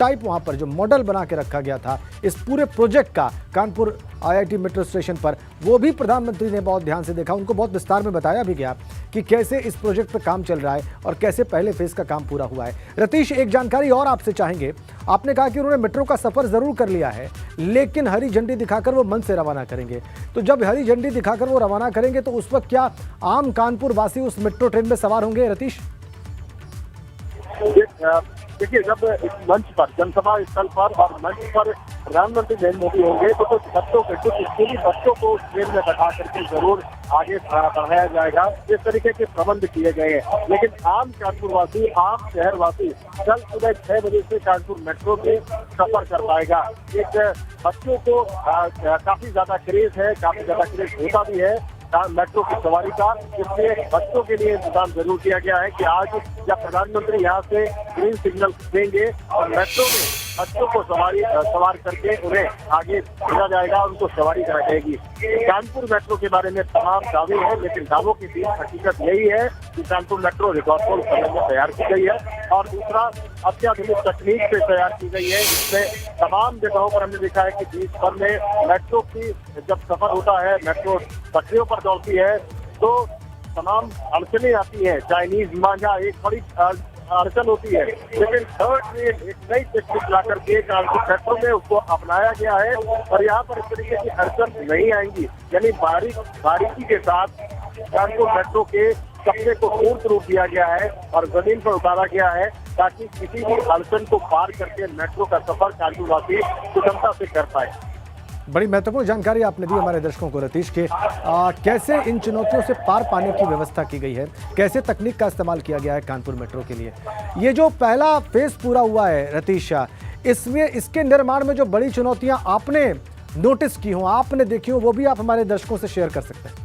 Prototype वहां पर जो मॉडल बना के रखा गया था इस पूरे प्रोजेक्ट का कानपुर आईआईटी मेट्रो स्टेशन पर, वो भी प्रधानमंत्री ने बहुत ध्यान से देखा। उनको बहुत विस्तार में बताया भी गया कि कैसे इस प्रोजेक्ट पर काम चल रहा है और कैसे पहले फेज का काम पूरा हुआ है। रतीश, एक जानकारी और आपसे चाहेंगे। आपने कहा कि उन्होंने मेट्रो का सफर जरूर कर लिया है, लेकिन हरी झंडी दिखाकर वो मंच से रवाना करेंगे। तो जब हरी झंडी दिखाकर वो रवाना करेंगे तो उस वक्त क्या आम कानपुर वासी उस मेट्रो ट्रेन में सवार होंगे रतीश? देखिए, जब इस मंच पर, जनसभा स्थल पर और मंच पर प्रधानमंत्री नरेंद्र मोदी होंगे तो कुछ बच्चों को, कुछ स्कूली बच्चों को ट्रेन में बैठा करके जरूर आगे बढ़ाया जाएगा। इस तरीके के प्रबंध किए गए हैं। लेकिन आम कानपुरवासी, आम शहरवासी कल सुबह 6 बजे से कानपुर मेट्रो में सफर कर पाएगा। एक बच्चों को काफी ज्यादा क्रेज है, काफी ज्यादा क्रेज होता भी है मेट्रो की सवारी का। इसलिए बच्चों के लिए इंतजाम जरूर किया गया है कि आज जब प्रधानमंत्री यहाँ से ग्रीन सिग्नल देंगे और मेट्रो में बच्चों को सवार करके उन्हें आगे भेजा जाएगा, उनको सवारी कराई जाएगी। कानपुर मेट्रो के बारे में तमाम दावे हैं, लेकिन दावों के बीच हकीकत यही है कि कानपुर मेट्रो रिकॉर्ड समय में तैयार की गई है और दूसरा अत्याधुनिक तकनीक से तैयार की गई है। इसमें तमाम जगहों पर हमने देखा है कि देश भर में मेट्रो की जब सफर होता है, मेट्रो पटरियों पर दौड़ती है तो तमाम अड़चने आती है। चाइनीज मांझा एक बड़ी अड़चन होती है, लेकिन थर्ड ट्रेन एक नई टेक्निक ला करके कानपुर मेट्रो में उसको अपनाया गया है और यहाँ पर इस तरीके की अड़चन नहीं आएंगी। यानी बारीकी के साथ कानपुर मेट्रो के कब्जे को पूर्ण रूप दिया गया है और जमीन पर उतारा गया है ताकि किसी भी अड़चन को पार करके मेट्रो का सफर कानपुर वासी सुगमता से कर पाए। बड़ी महत्वपूर्ण जानकारी आपने दी हमारे दर्शकों को रतीश के। कैसे इन चुनौतियों से पार पाने की व्यवस्था की गई है, कैसे तकनीक का इस्तेमाल किया गया है कानपुर मेट्रो के लिए। ये जो पहला फेज पूरा हुआ है रतीश, इसमें इसके निर्माण में जो बड़ी चुनौतियां आपने नोटिस की हो, आपने देखी हो, वो भी आप हमारे दर्शकों से शेयर कर सकते हैं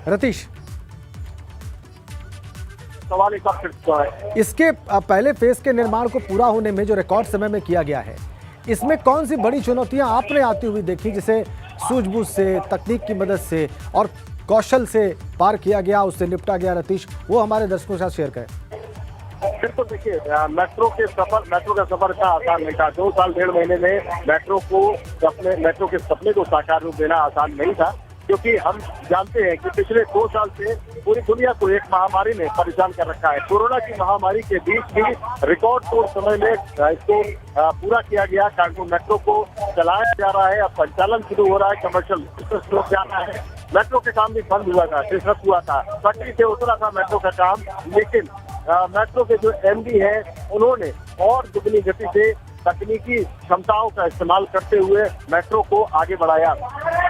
रतीश। सवाल एक बार फिर इसके पहले फेज के निर्माण को पूरा होने में जो रिकॉर्ड समय में किया गया है, इसमें कौन सी बड़ी चुनौतियां आपने आती हुई देखी जिसे सूझबूझ से, तकनीक की मदद से और कौशल से पार किया गया, उससे निपटा गया रतीश, वो हमारे दर्शकों के साथ शेयर करें। फिर तो देखिए, मेट्रो का सफर का आसान नहीं था। 2 साल 1.5 महीने में मेट्रो के सपने को साकार रूप देना आसान नहीं था, क्योंकि हम जानते हैं कि पिछले 2 साल से पूरी दुनिया को एक महामारी ने परेशान कर रखा है। कोरोना की महामारी के बीच भी रिकॉर्ड तोड़ समय में इसको पूरा किया गया। कानपुर मेट्रो को चलाया जा रहा है, अब संचालन शुरू हो रहा है, कमर्शियल शुरू जा रहा है। मेट्रो के काम भी बंद हुआ था, डिस्टर्ब हुआ था, पटरी से उतरा था मेट्रो का काम, लेकिन मेट्रो के जो एमडी है उन्होंने और दुगनी गति से तकनीकी क्षमताओं का इस्तेमाल करते हुए मेट्रो को आगे बढ़ाया।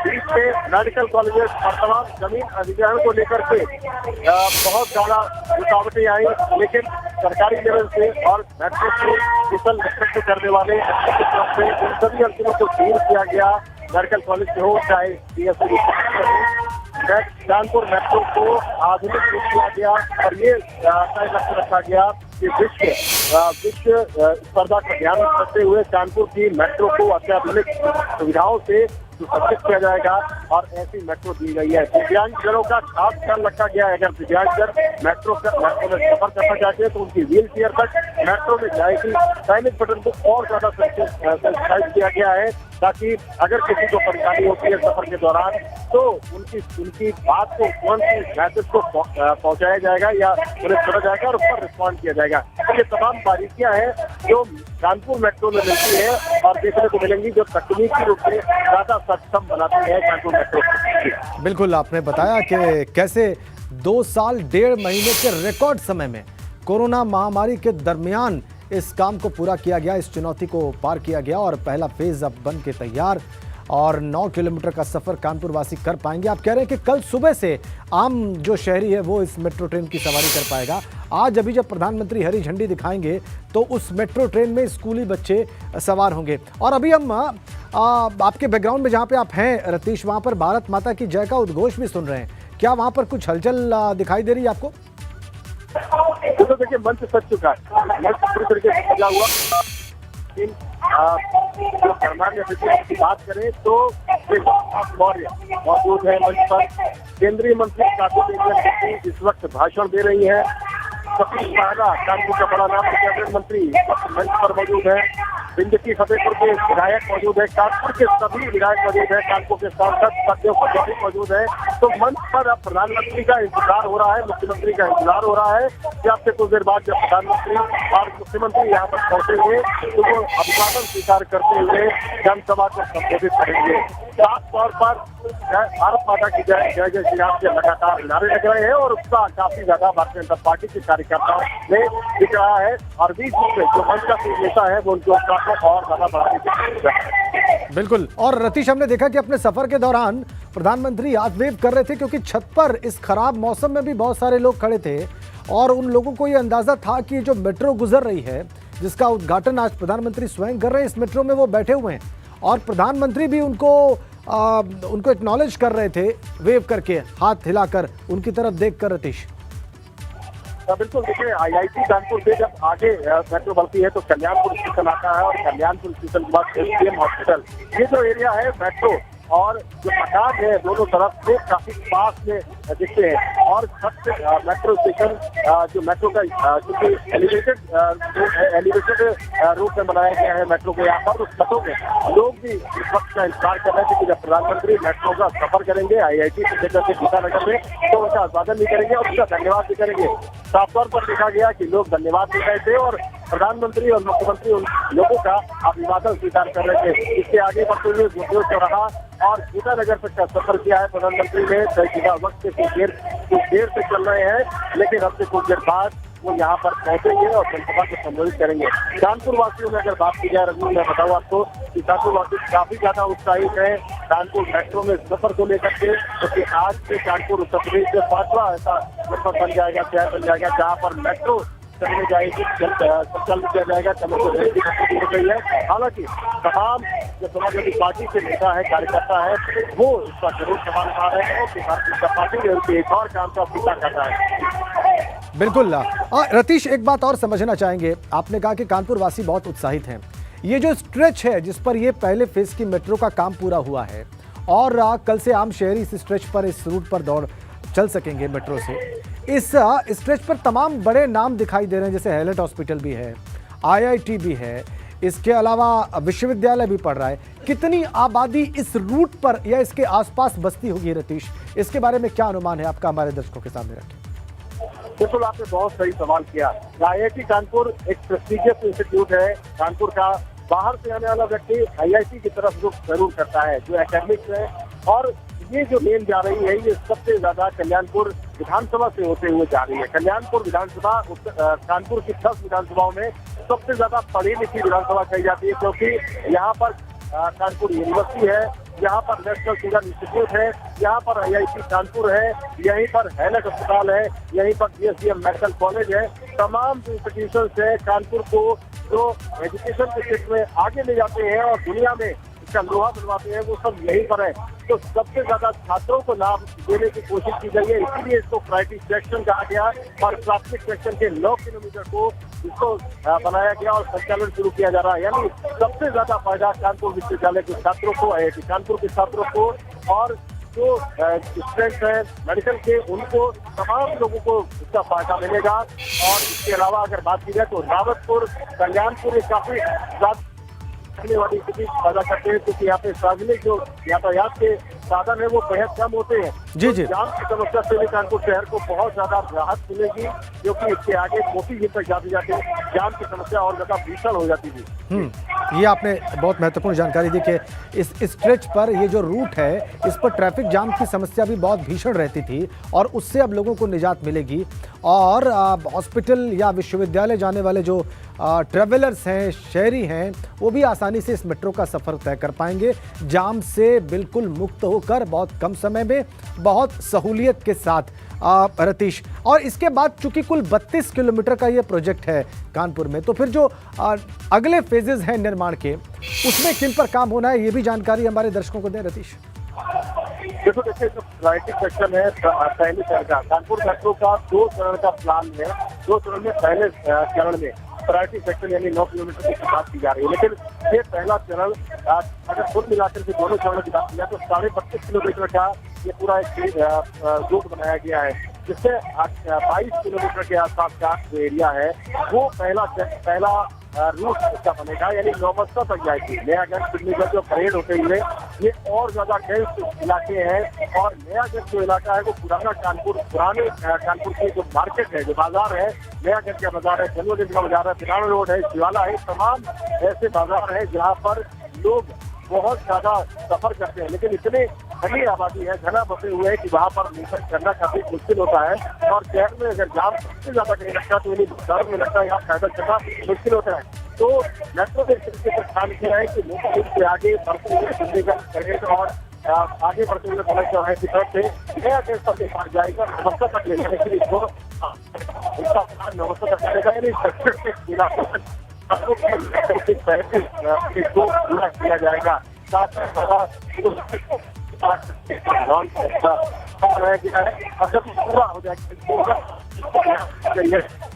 बीच में मेडिकल कॉलेजेस और तमाम जमीन अधिग्रहण को लेकर के बहुत ज्यादा रुकावटें आई, लेकिन सरकारी लेवल से और मेट्रो को कुशल नेतृत्व करने वाले की तरफ से इन सभी अड़चनों को दूर किया गया। मेडिकल कॉलेज से हो चाहे कानपुर मेट्रो को आधुनिक रूप दिया गया और ये तय लक्ष्य रखा गया कि विश्व स्पर्धा का ध्यान रखते हुए कानपुर की मेट्रो को अत्याधुनिक सुविधाओं से सुसज्जित किया जाएगा और ऐसी मेट्रो दी गई है। दिव्यांगजनों का खास ख्याल रखा गया है। अगर दिव्यांगजन मेट्रो में सफर करना चाहते हैं तो उनकी व्हील चेयर तक मेट्रो में जाएगी। पैनिक बटन को और ज्यादा सेंसिटाइज किया गया है ताकि अगर किसी को परेशानी होती है सफर के दौरान तो उनकी बात को तुरंत मैसेज को पहुंचाया जाएगा या उन्हें सुना जाएगा और उस पर रिस्पॉन्ड किया जाएगा। तो ये तमाम बारीकियां हैं जो कानपुर मेट्रो में मिलती है और देखने को मिलेंगी, जो तकनीकी रूप से ज्यादा सक्षम बनाती है कानपुर मेट्रो। बिल्कुल, आपने बताया कि कैसे 2 साल 1.5 महीने के रिकॉर्ड समय में कोरोना महामारी के दरमियान इस काम को पूरा किया गया, इस चुनौती को पार किया गया और पहला फेज अब बन के तैयार और 9 किलोमीटर का सफर कानपुर वासी कर पाएंगे। आप कह रहे हैं कि कल सुबह से आम जो शहरी है वो इस मेट्रो ट्रेन की सवारी कर पाएगा। आज अभी जब प्रधानमंत्री हरी झंडी दिखाएंगे तो उस मेट्रो ट्रेन में स्कूली बच्चे सवार होंगे। और अभी हम आपके बैकग्राउंड में जहाँ पे आप हैं रतीश, वहाँ पर भारत माता की जय का उद्घोष भी सुन रहे हैं। क्या वहाँ पर कुछ हलचल दिखाई दे रही है आपको? तो देखिए, मंच सज चुका है, मंच पूरी तरीके से सजा हुआ। जो गणमान्य अतिथि की बात करें तो मौर्य मौजूद है मंच पर। केंद्रीय मंत्री काकू इस वक्त भाषण दे रही है सतीश महाना, कानपुर का बड़ा नाम, कैबिनेट मंत्री मंच पर मौजूद है। बिंदकी फतेहपुर के विधायक मौजूद है, कानपुर के सभी विधायक मौजूद है, कानपुर के सांसद सत्यो पटवारी मौजूद है। तो मंच पर अब प्रधानमंत्री का इंतजार हो रहा है, मुख्यमंत्री का इंतजार हो रहा है कि आपसे कुछ देर बाद जब प्रधानमंत्री और मुख्यमंत्री यहाँ पर पहुंचेंगे तो वो अभिवादन स्वीकार करते हुए जनसभा को संबोधित करेंगे। साफ तौर पर भारत माता की जय, जय जय श्री राम के लगातार नारे लग रहे हैं और उसका काफी ज्यादा भारतीय जनता पार्टी के कार्यकर्ताओं में दिख रहा है। और बीच में जो मंच का नेता है वो उनके उत्साह को और ज्यादा बढ़ाने की कोशिश है। बिल्कुल। और रतीश, हमने देखा कि अपने सफर के दौरान प्रधानमंत्री हाथ वेव कर रहे थे, क्योंकि छत पर इस खराब मौसम में भी बहुत सारे लोग खड़े थे और उन लोगों को ये अंदाजा था कि जो मेट्रो गुजर रही है, जिसका उद्घाटन आज प्रधानमंत्री स्वयं कर रहे हैं, इस मेट्रो में वो बैठे हुए हैं और प्रधानमंत्री भी उनको एक्नॉलेज कर रहे थे, वेव करके, हाथ हिलाकर, उनकी तरफ देखकर। रतीश, बिल्कुल, देखिए IIT कानपुर से जब आगे मेट्रो बढ़ती है तो कल्याणपुर स्टेशन आता है और कल्याणपुर स्टेशन के बाद SPM हॉस्पिटल, ये जो एरिया है मेट्रो और जो मकान है दोनों तरफ से काफी पास में दिखते हैं। और सबसे मेट्रो स्टेशन जो मेट्रो का क्योंकि एलिवेटेड रूप में बनाया गया है मेट्रो को, यहाँ पर उस छतों में लोग भी इस वक्त का इंतजार कर रहे थे कि जब प्रधानमंत्री मेट्रो का सफर करेंगे IIT से गीतानगर में तो उनका अभिवादन भी करेंगे और उसका धन्यवाद भी करेंगे। साफ तौर पर देखा गया कि लोग धन्यवाद दे रहे थे और प्रधानमंत्री और मुख्यमंत्री उन लोगों का अभिवादन स्वीकार कर रहे थे। इसके आगे बढ़ते हुए गुजर चौराहा और गीतानगर तक का सफर किया है प्रधानमंत्री ने। तय शुदा वक्त से कुछ देर से चल रहे हैं, लेकिन अब से कुछ देर बाद वो यहाँ पर पहुंचेंगे और जनसभा को संबोधित करेंगे। कानपुर वासियों में अगर बात की जाए, रघु, मैं बताऊँ आपको कि कानपुर वासी काफी ज्यादा उत्साहित है कानपुर मेट्रो में सफर को लेकर के, क्योंकि आज से कानपुर उत्तर प्रदेश के 5वां ऐसा जनपद बन जाएगा, शहर बन जाएगा जहाँ पर मेट्रो चलने जाएगी, चल दिया जाएगा। चलो हो गई है। हालांकि तमाम जो समाजवादी पार्टी के नेता है, कार्यकर्ता है, वो इसका जरूर सवाल उठा रहे हैं कि भारतीय जनता पार्टी ने उनके एक और काम का पीछा कर रहा है। बिल्कुल। रतीश, एक बात और समझना चाहेंगे, आपने कहा कि कानपुर वासी बहुत उत्साहित हैं। ये जो स्ट्रेच है जिस पर ये पहले फेज की मेट्रो का काम पूरा हुआ है और कल से आम शहरी इस स्ट्रेच पर, इस रूट पर दौड़ चल सकेंगे मेट्रो से, इस स्ट्रेच पर तमाम बड़े नाम दिखाई दे रहे हैं, जैसे हैलेट हॉस्पिटल भी है, IIT भी है, इसके अलावा विश्वविद्यालय भी पढ़ रहा है। कितनी आबादी इस रूट पर या इसके आसपास बसती होगी रतीश, इसके बारे में क्या अनुमान है आपका, हमारे दर्शकों के सामने रखें। बिल्कुल, आपने बहुत सही सवाल किया। IIT कानपुर एक प्रेस्टीजियस इंस्टीट्यूट है कानपुर का। बाहर से आने वाला व्यक्ति IIT की तरफ रुख जरूर करता है, जो एकेडमिक्स है। और ये जो मेल जा रही है ये सबसे ज्यादा कल्याणपुर विधानसभा से होते हुए जा रही है। कल्याणपुर विधानसभा कानपुर की 10 विधानसभाओं में सबसे ज्यादा पढ़ी लिखी विधानसभा कही जाती है, क्योंकि यहाँ पर कानपुर यूनिवर्सिटी है, यहाँ पर नेशनल सीरम इंस्टीट्यूट है, यहाँ पर IIT कानपुर है, यहीं पर हैलेट अस्पताल है, यहीं पर GSDM मेडिकल कॉलेज है। तमाम इंस्टीट्यूशन है कानपुर को जो एजुकेशन के क्षेत्र में आगे ले जाते हैं और दुनिया में इसका लोहा बनवाते हैं, वो सब यहीं पर है। तो सबसे ज्यादा छात्रों को लाभ देने की कोशिश की गई है, इसीलिए इसको प्रायोरिटी सेक्शन कहा गया और प्राथमिक सेक्शन के 9 किलोमीटर को इसको बनाया गया और संचालन शुरू किया जा रहा है। यानी सबसे ज्यादा फायदा कानपुर विश्वविद्यालय के छात्रों को, IIT कानपुर के छात्रों को और जो स्टूडेंट है मेडिकल के, उनको तमाम लोगों को इसका फायदा मिलेगा। और इसके अलावा अगर बात की जाए तो रावतपुर, कल्याणपुर काफी वाली स्थिति पैदा करते हैं, क्योंकि यहाँ पे सार्वजनिक जो यातायात के साधन है वो बेहद कम होते हैं। जी जी। जाम की समस्या से भी कानपुर शहर को बहुत ज्यादा राहत मिलेगी, क्योंकि इसके आगे मोती झील तक जाते जाते जाम की समस्या और ज्यादा भीषण हो जाती थी। ये आपने बहुत महत्वपूर्ण जानकारी दी कि इस स्ट्रेच पर ये जो रूट है इस पर ट्रैफिक जाम की समस्या भी बहुत भीषण रहती थी और उससे अब लोगों को निजात मिलेगी। और हॉस्पिटल या विश्वविद्यालय जाने वाले जो ट्रैवलर्स हैं, शहरी हैं, वो भी आसानी से इस मेट्रो का सफ़र तय कर पाएंगे, जाम से बिल्कुल मुक्त होकर बहुत कम समय में, बहुत सहूलियत के साथ। रतीश, और इसके बाद चूंकि कुल 32 किलोमीटर का ये प्रोजेक्ट है कानपुर में, तो फिर जो अगले फेजेस हैं निर्माण के, उसमें किन पर काम होना है, ये भी जानकारी हमारे दर्शकों को दें रतीश। देखो, देखिए जो प्रायोरिटी सेक्शन है पहले चरण का, कानपुर मेट्रो का 2 चरण का प्लान है। 2 चरण में पहले चरण में प्रायोरिटी सेक्शन यानी 9 किलोमीटर की बात की जा रही है, लेकिन ये पहला चरण अगर कुल मिलाकर के दोनों चरणों की बात की जाए तो 32.5 किलोमीटर का ये पूरा एक रूट बनाया गया है। जिससे 22 किलोमीटर के आसपास का जो एरिया है वो पहला रूट इसका बनेगा, यानी नौमस्ता तक जाएगी। नयागंज पिंडीगढ़ जो परेड होते हुए ये और ज्यादा डेंस इलाके हैं, और नयागंज जो इलाका है वो पुराने कानपुर के जो मार्केट है, जो बाजार है, नयागंज का बाजार है, जन्मगंज का बाजार है, बिराना रोड है, शिवाला है, तमाम ऐसे बाजार है जहाँ पर लोग बहुत ज्यादा सफर करते हैं, लेकिन इतने घनी आबादी है, घना बसे हुए है कि वहाँ पर मूवमेंट करना काफी मुश्किल होता है। और शहर में अगर जाम सबसे ज्यादा कहीं लगता है तो इन्हीं बाजारों में लगता है, यहाँ पैदल चलना मुश्किल होता है। तो मेट्रो के तरीके से ध्यान किया है कि लोग से आगे बढ़ते हुए चंडीगढ़ परेड और आगे बढ़ते हुए कलेक्टर चौराहे की तरफ से नया देश तक के पास जाएगा, नमस्ता तक ले जाने के लिए इसको नमस्ता तक करेगा, यानी इसको पूरा किया जाएगा। साथ अगर पूरा हो जाएगा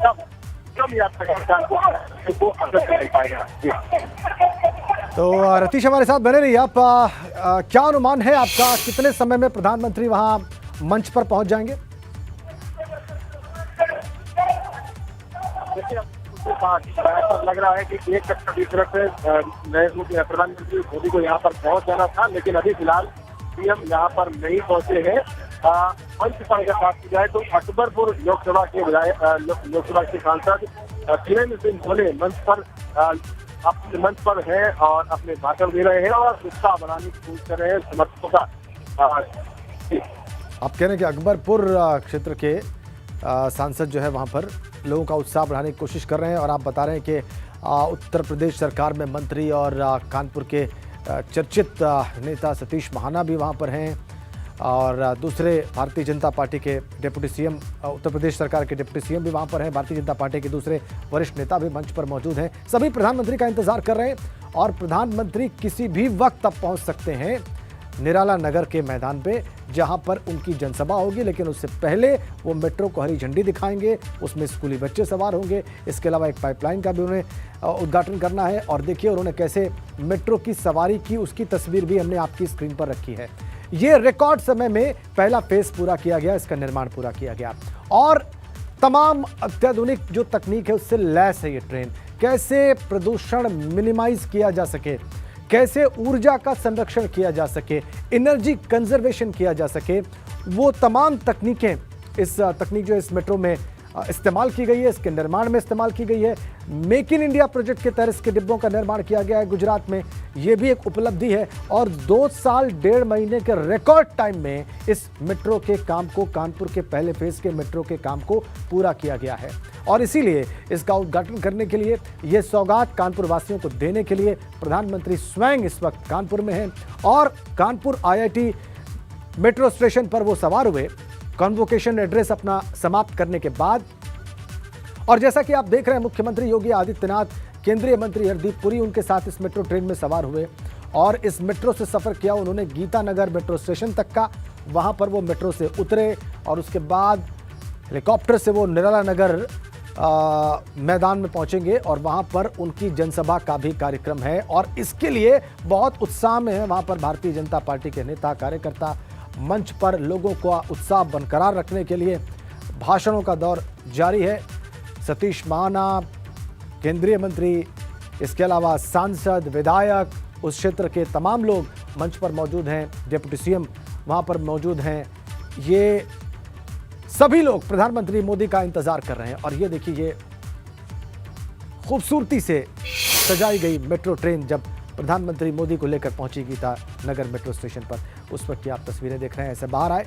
तब कम यात्रा को अगर नहीं पाएगा। तो रतीश हमारे साथ बने रहिए आप। क्या अनुमान है आपका, कितने समय में प्रधानमंत्री वहां मंच पर पहुंच जाएंगे? देखिए ऐसा लग रहा है कि एक कक्षा की तरफ से प्रधानमंत्री मोदी को यहाँ पर पहुंच जाना था, लेकिन अभी फिलहाल पीएम यहाँ पर नहीं पहुंचे हैं। मंच पर अगर बात की जाए तो अकबरपुर लोकसभा के सांसद वीरेंद्र सिंह गोले अपने मंच पर हैं और अपने भाषण दे रहे हैं और उत्साह बढ़ाने की कोशिश कर रहे हैं समर्थकों का। आप कह रहे हैं कि अकबरपुर क्षेत्र के सांसद जो है वहां पर लोगों का उत्साह बढ़ाने की कोशिश कर रहे हैं, और आप बता रहे हैं कि उत्तर प्रदेश सरकार में मंत्री और कानपुर के चर्चित नेता सतीश महाना भी वहां पर हैं, और दूसरे भारतीय जनता पार्टी के डिप्टी सीएम, उत्तर प्रदेश सरकार के डिप्टी सीएम भी वहां पर हैं, भारतीय जनता पार्टी के दूसरे वरिष्ठ नेता भी मंच पर मौजूद हैं। सभी प्रधानमंत्री का इंतजार कर रहे हैं, और प्रधानमंत्री किसी भी वक्त अब पहुंच सकते हैं निराला नगर के मैदान पे, जहां पर उनकी जनसभा होगी। लेकिन उससे पहले वो मेट्रो को हरी झंडी दिखाएंगे, उसमें स्कूली बच्चे सवार होंगे। इसके अलावा एक पाइपलाइन का भी उन्हें उद्घाटन करना है, और देखिए उन्होंने कैसे मेट्रो की सवारी की, उसकी तस्वीर भी हमने आपकी स्क्रीन पर रखी है। ये रिकॉर्ड समय में पहला फेज पूरा किया गया, इसका निर्माण पूरा किया गया, और तमाम अत्याधुनिक जो तकनीक है उससे लैस है ये ट्रेन। कैसे प्रदूषण मिनिमाइज किया जा सके, कैसे ऊर्जा का संरक्षण किया जा सके, एनर्जी कंजर्वेशन किया जा सके, वो तमाम तकनीकें तकनीक जो इस मेट्रो में इस्तेमाल की गई है, इसके निर्माण में इस्तेमाल की गई है। मेक इन इंडिया प्रोजेक्ट के तहत इसके डिब्बों का निर्माण किया गया है गुजरात में, ये भी एक उपलब्धि है। और 2 साल 1.5 महीने के रिकॉर्ड टाइम में इस मेट्रो के काम को, कानपुर के पहले फेज के मेट्रो के काम को पूरा किया गया है, और इसीलिए इसका उद्घाटन करने के लिए, ये सौगात कानपुर वासियों को देने के लिए प्रधानमंत्री स्वयं इस वक्त कानपुर में हैं, और कानपुर IIT मेट्रो स्टेशन पर वो सवार हुए कॉन्वोकेशन एड्रेस अपना समाप्त करने के बाद। और जैसा कि आप देख रहे हैं, मुख्यमंत्री योगी आदित्यनाथ, केंद्रीय मंत्री हरदीप पुरी उनके साथ इस मेट्रो ट्रेन में सवार हुए, और इस मेट्रो से सफ़र किया उन्होंने गीतानगर मेट्रो स्टेशन तक का। वहां पर वो मेट्रो से उतरे, और उसके बाद हेलीकॉप्टर से वो निराला नगर मैदान में पहुंचेंगे, और वहां पर उनकी जनसभा का भी कार्यक्रम है, और इसके लिए बहुत उत्साह में है वहां पर भारतीय जनता पार्टी के नेता कार्यकर्ता। मंच पर लोगों का उत्साह बरकरार रखने के लिए भाषणों का दौर जारी है। सतीश महाना, केंद्रीय मंत्री, इसके अलावा सांसद, विधायक, उस क्षेत्र के तमाम लोग मंच पर मौजूद हैं, डिप्टी सीएम वहां पर मौजूद हैं। ये सभी लोग प्रधानमंत्री मोदी का इंतजार कर रहे हैं, और ये देखिए ये खूबसूरती से सजाई गई मेट्रो ट्रेन जब प्रधानमंत्री मोदी को लेकर पहुंची गीतानगर मेट्रो स्टेशन पर, उस वक्त की आप तस्वीरें देख रहे हैं। ऐसे बाहर आए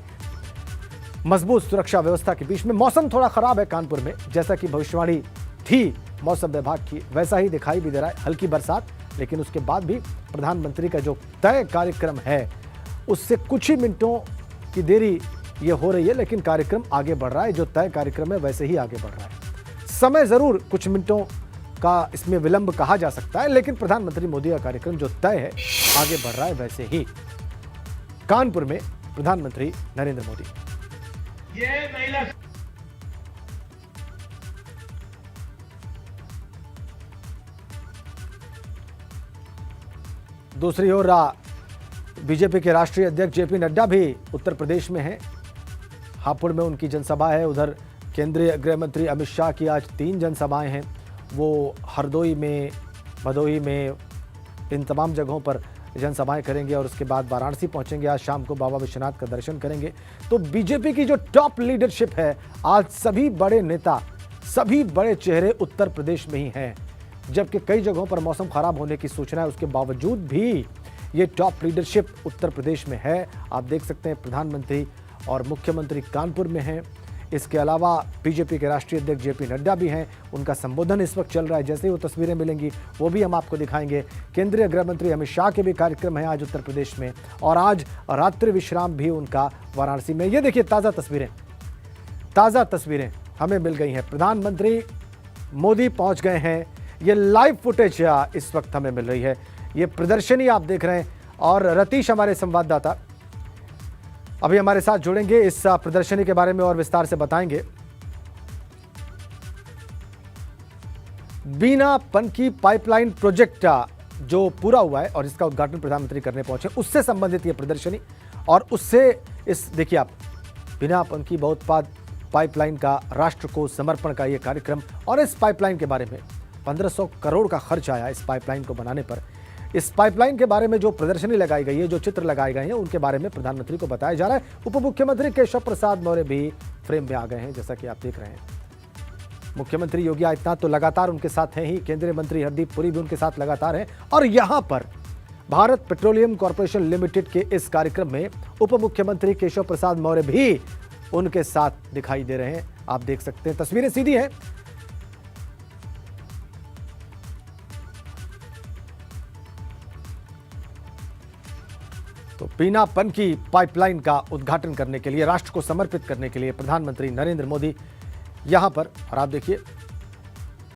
मजबूत सुरक्षा व्यवस्था के बीच में। मौसम थोड़ा खराब है कानपुर में, जैसा कि भविष्यवाणी थी मौसम विभाग की, वैसा ही दिखाई भी दे रहा है, हल्की बरसात। लेकिन उसके बाद भी प्रधानमंत्री का जो तय कार्यक्रम है उससे कुछ ही मिनटों की देरी ये हो रही है, लेकिन कार्यक्रम आगे बढ़ रहा है। जो तय कार्यक्रम है वैसे ही आगे बढ़ रहा है। समय जरूर कुछ मिनटों का इसमें विलंब कहा जा सकता है, लेकिन प्रधानमंत्री मोदी का कार्यक्रम जो तय है आगे बढ़ रहा है वैसे ही। कानपुर में प्रधानमंत्री नरेंद्र मोदी। ये महिला दूसरी ओर बीजेपी के राष्ट्रीय अध्यक्ष जेपी नड्डा भी उत्तर प्रदेश में हैं। हापुड़ में उनकी जनसभा है। उधर केंद्रीय गृह मंत्री अमित शाह की आज 3 जनसभाएं हैं। वो हरदोई में, भदोही में, इन तमाम जगहों पर जनसभाएं करेंगे और उसके बाद वाराणसी पहुंचेंगे। आज शाम को बाबा विश्वनाथ का दर्शन करेंगे। तो बीजेपी की जो टॉप लीडरशिप है, आज सभी बड़े नेता, सभी बड़े चेहरे उत्तर प्रदेश में ही हैं। जबकि कई जगहों पर मौसम खराब होने की सूचना है, उसके बावजूद भी ये टॉप लीडरशिप उत्तर प्रदेश में है। आप देख सकते हैं प्रधानमंत्री और मुख्यमंत्री कानपुर में हैं। इसके अलावा बीजेपी के राष्ट्रीय अध्यक्ष जेपी नड्डा भी हैं। उनका संबोधन इस वक्त चल रहा है। जैसे ही वो तस्वीरें मिलेंगी वो भी हम आपको दिखाएंगे। केंद्रीय गृह मंत्री अमित शाह के भी कार्यक्रम है आज उत्तर प्रदेश में, और आज रात्रि विश्राम भी उनका वाराणसी में। ये देखिए ताज़ा तस्वीरें हमें मिल गई हैं। प्रधानमंत्री मोदी पहुंच गए हैं। ये लाइव फुटेज इस वक्त हमें मिल रही है। ये प्रदर्शनी आप देख रहे हैं, और रतीश हमारे संवाददाता अभी हमारे साथ जुड़ेंगे, इस प्रदर्शनी के बारे में और विस्तार से बताएंगे। बीना पनकी पाइपलाइन प्रोजेक्ट जो पूरा हुआ है और इसका उद्घाटन प्रधानमंत्री करने पहुंचे, उससे संबंधित ये प्रदर्शनी, और उससे इस देखिए आप, बीना पनकी बहुत्पाद पाइपलाइन का राष्ट्र को समर्पण का ये कार्यक्रम, और इस पाइपलाइन के बारे में 1500 करोड़ का खर्च आया इस पाइपलाइन को बनाने पर। इस पाइपलाइन के बारे में जो प्रदर्शनी लगाई गई है, जो चित्र लगाए गए हैं, उनके बारे में प्रधानमंत्री को बताया जा रहा है। उप मुख्यमंत्री केशव प्रसाद मौर्य भी फ्रेम में आ गए हैं, जैसा कि आप देख रहे हैं। मुख्यमंत्री योगी आदित्यनाथ तो लगातार उनके साथ हैं ही, केंद्रीय मंत्री हरदीप पुरी भी उनके साथ लगातार हैं, और यहां पर भारत पेट्रोलियम कॉर्पोरेशन लिमिटेड के इस कार्यक्रम में उप मुख्यमंत्री केशव प्रसाद मौर्य भी उनके साथ दिखाई दे रहे हैं। आप देख सकते हैं, तस्वीरें सीधी हैं। तो बीना पनकी पाइपलाइन का उद्घाटन करने के लिए, राष्ट्र को समर्पित करने के लिए प्रधानमंत्री नरेंद्र मोदी यहां पर, और आप देखिए